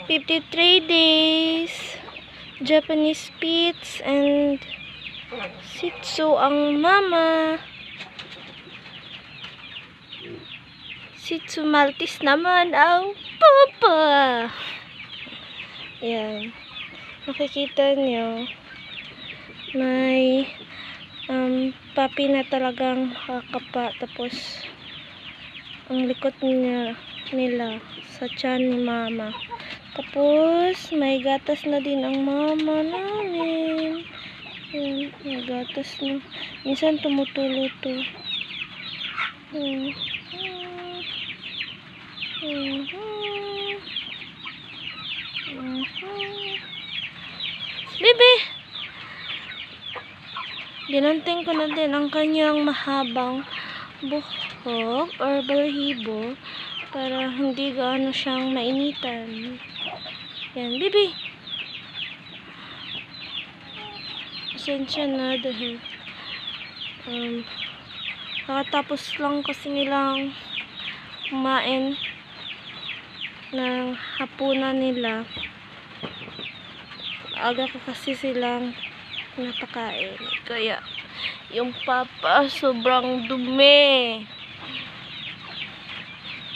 53 days. Japanese Spitz and Shih Tzu ang mama. Shih Tzu Maltese naman ang papa. Yan. Nakikita nyo, may puppy na talagang kakapa. Tapos, ang likod nila sa tiyan ni mama. Tapos, may gatas na din ang mama namin. Yan, may gatas na. Minsan tumutulo to. Bibi! Ginanting ko na din ang kanyang mahabang buhok or balahibo para hindi gaano siyang mainitan. Yan, Bibi! Pasensya na dahil kakatapos lang kasi nilang kumain ng hapunan nila. Aga ko kasi silang napakain. Kaya, yung papa sobrang dumi.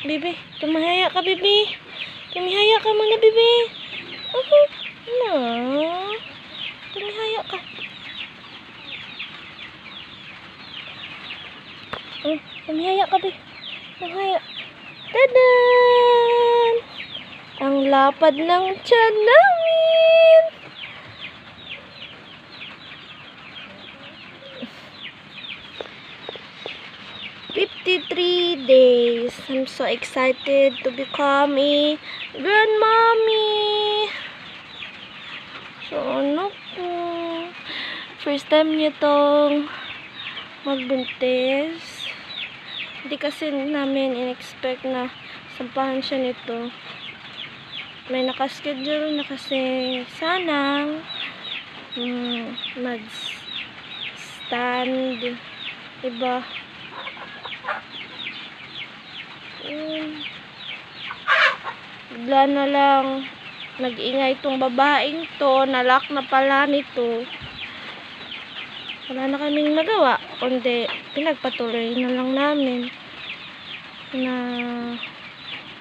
Bibi, tumihaya ka, Bibi. Tumihaya ka muna, Bibi. No. Tumihaya ka. Tumihaya ka, Bibi. Tumihaya. Tadan! Ang lapad ng tiyan namin. "53 days. I'm so excited to become a grandmommy." So, ano po? First time niyo tong magbuntis. Hindi kasi namin in-expect na sampahan siya nito. May nakaschedule na kasi sanang mag-stand. Diba? Bigla na lang nag-ingay itong babaeng to, nalak na pala nito. Wala na kaming nagawa, kundi pinagpatuloy na lang namin na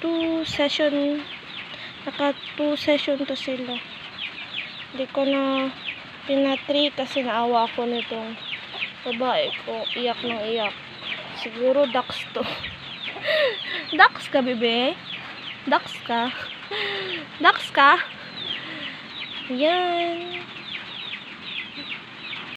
2 session to sila. Hindi ko na pinatri kasi naawa ako nitong babae ko, iyak ng iyak. Siguro ducks to. Ducks ka, bebe? Ducks ka? Ducks ka? Yan.